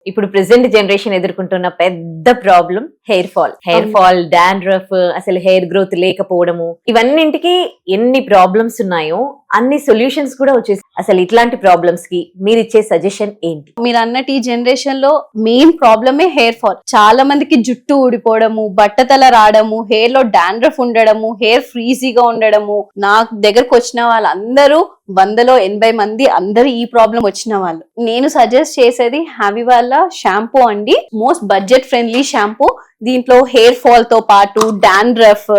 ఇప్పుడు present generation ఎదుర్కొంటున్న పెద్ద ప్రాబ్లం హెయిర్ ఫాల్ డాండ్రఫ్, అసలు హెయిర్ గ్రోత్ లేకపోవడము, ఇవన్నింటికి ఎన్ని ప్రాబ్లమ్స్ ఉన్నాయో అన్ని సొల్యూషన్స్ కూడా వచ్చేసి అసలు ఇట్లాంటి ప్రాబ్లమ్స్ కి మీరు ఇచ్చే సజెషన్ ఏంటి? మీరు అన్నట్టు ఈ జనరేషన్ లో మెయిన్ ప్రాబ్లమే హెయిర్ ఫాల్. చాలా మందికి జుట్టు ఊడిపోవడము, బట్టతల రావడము, హెయిర్ లో డాండ్రఫ్ ఉండడము, హెయిర్ ఫ్రీజీగా ఉండడము. నా దగ్గరకు వచ్చిన వాళ్ళందరూ 100లో 80 మంది అందరూ ఈ ప్రాబ్లం వచ్చిన వాళ్ళు. నేను సజెస్ట్ చేసేది హ్యావీ వాళ్ళ షాంపూ అండి. Most budget friendly shampoo. దీంట్లో హెయిర్ ఫాల్ తో పాటు డాండ్రఫ్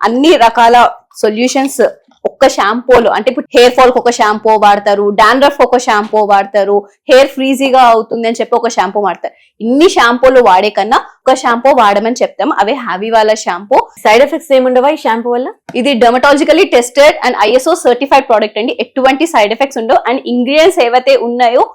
అన్ని రకాల సొల్యూషన్స్ ఒక్క షాంపూలో, అంటే ఇప్పుడు హెయిర్ ఫాల్ కి ఒక షాంపూ వాడతారు, డాండ్రఫ్ ఒక షాంపూ వాడతారు, హెయిర్ ఫ్రీజీగా అవుతుంది అని చెప్పి ఒక షాంపూ వాడతారు. ఇన్ని షాంపూలు వాడే కన్నా ఒక షాంపూ వాడమని చెప్తాం. అవే హ్యావీ వాళ్ళ షాంపూ. సైడ్ ఎఫెక్ట్స్ ఏముండవా ఈ షాంపూ వల్ల? ఇది dermatologically tested and ISO certified product అండి. ఎటువంటి సైడ్ ఎఫెక్ట్స్ ఉండవు. అండ్ ఇంగ్రీడియంట్స్ ఏవైతే ఉన్నాయో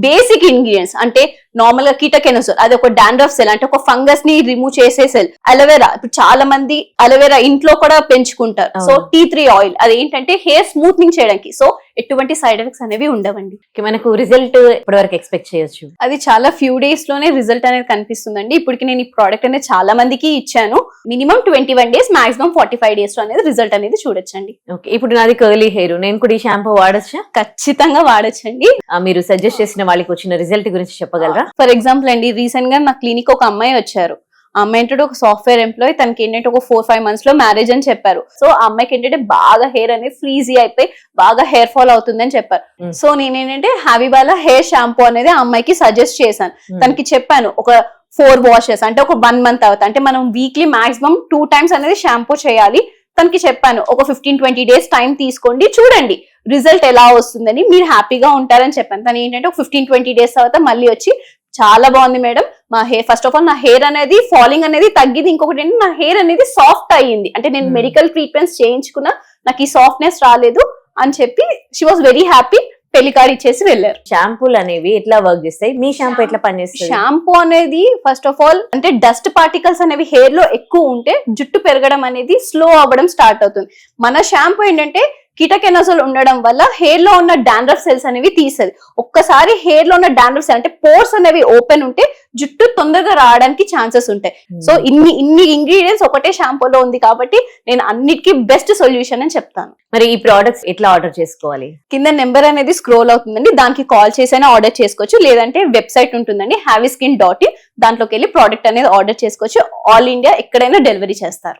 బేసిక్ ఇంగ్రీడియంట్స్, అంటే నార్మల్ గా కీటకెనోజోల్, అది ఒక డాండ్రఫ్ సెల్, అంటే ఒక ఫంగస్ ని రిమూవ్ చేసే సెల్. అలోవెరా, ఇప్పుడు చాలా మంది అలోవెరా ఇంట్లో కూడా పెంచుకుంటారు. సో T3 ఆయిల్, అది ఏంటంటే హెయిర్ స్మూత్నింగ్ చేయడానికి. సో ఎటువంటి సైడ్ ఎఫెక్ట్స్ అనేవి ఉండవండి. మనకు రిజల్ట్ ఇప్పటి వరకు ఎక్స్పెక్ట్ చేయొచ్చు? అది చాలా ఫ్యూ డేస్ లోనే రిజల్ట్ అనేది కనిపిస్తుందండి. ఇప్పటికి నేను ఈ ప్రోడక్ట్ అనేది చాలా మందికి ఇచ్చాను. మినిమం 21 డేస్, మాక్సిమం 45 డేస్ లో అనేది రిజల్ట్ అనేది చూడొచ్చండి. ఓకే, ఇప్పుడు నాది కర్లీ హెయిర్, నేను కూడా ఈ షాంపూ వాడొచ్చా? ఖచ్చితంగా వాడొచ్చండి. మీరు సజెస్ట్ చేసిన వాళ్ళకి వచ్చిన రిజల్ట్ గురించి చెప్పగలరా? ఫర్ ఎగ్జాంపుల్ అండి, రీసెంట్ గా నా క్లినిక్ ఒక అమ్మాయి వచ్చారు. ఆ అమ్మాయి ఏంటంటే ఒక సాఫ్ట్వేర్ ఎంప్లాయ్. తనకి ఏంటంటే ఒక 4-5 months లో మ్యారేజ్ అని చెప్పారు. సో ఆ అమ్మాయికి ఏంటంటే బాగా హెయిర్ అనేది ఫ్రీజీ అయిపోయి బాగా హెయిర్ ఫాల్ అవుతుంది అని చెప్పారు. సో నేనేంటంటే హ్యావీ వాళ్ళ హెయిర్ షాంపూ అనేది ఆ అమ్మాయికి సజెస్ట్ చేశాను. తనకి చెప్పాను ఒక 4 washes, అంటే ఒక 1 month అవుతుంది, అంటే మనం వీక్లీ మాక్సిమం 2 times అనేది షాంపూ చేయాలి. తనకి చెప్పాను ఒక 15-20 days టైం తీసుకోండి, చూడండి రిజల్ట్ ఎలా వస్తుందని, మీరు హ్యాపీగా ఉంటారని చెప్పాను. తను ఏంటంటే ఒక 15-20 days తర్వాత మళ్ళీ వచ్చి చాలా బాగుంది మేడం, మా హెయిర్ ఫస్ట్ ఆఫ్ ఆల్ నా హెయిర్ అనేది ఫాలింగ్ అనేది తగ్గింది, ఇంకొకటి ఏంటంటే నా హెయిర్ అనేది సాఫ్ట్ అయ్యింది, అంటే నేను మెడికల్ ట్రీట్మెంట్స్ చేయించుకున్నా నాకు ఈ సాఫ్ట్నెస్ రాలేదు అని చెప్పి షీ వాస్ వెరీ హ్యాపీ. పెళ్లి కార్డ్ ఇచ్చేసి వెళ్ళారు. షాంపూలు అనేవి ఎట్లా వర్క్ చేస్తాయి? మీ షాంపూ ఎట్లా పనిచేస్తుంది? షాంపూ అనేది ఫస్ట్ ఆఫ్ ఆల్ అంటే డస్ట్ పార్టికల్స్ అనేవి హెయిర్ లో ఎక్కువ ఉంటే జుట్టు పెరగడం అనేది స్లో అవ్వడం స్టార్ట్ అవుతుంది. మన షాంపూ ఏంటంటే కీటకెనోజోల్ ఉండడం వల్ల హెయిర్ లో ఉన్న డాండ్రఫ్ సెల్స్ అనేవి తీసేది. ఒక్కసారి హెయిర్ లో ఉన్న డాండ్రఫ్ సెల్ అంటే పోర్స్ అనేవి ఓపెన్ ఉంటే జుట్టు తొందరగా రావడానికి ఛాన్సెస్ ఉంటాయి. సో ఇన్ని ఇంగ్రీడియంట్స్ ఒకటే షాంపూలో ఉంది కాబట్టి నేను అన్నిటికీ బెస్ట్ సొల్యూషన్ అని చెప్తాను. మరి ఈ ప్రోడక్ట్స్ ఎట్లా ఆర్డర్ చేసుకోవాలి? కింద నెంబర్ అనేది స్క్రోల్ అవుతుందండి, దానికి కాల్ చేసైనా ఆర్డర్ చేసుకోవచ్చు, లేదంటే వెబ్సైట్ ఉంటుందండి havyskin.in, దాంట్లోకి వెళ్ళి ప్రోడక్ట్ అనేది ఆర్డర్ చేసుకోవచ్చు. ఆల్ ఇండియా ఎక్కడైనా డెలివరీ చేస్తారు.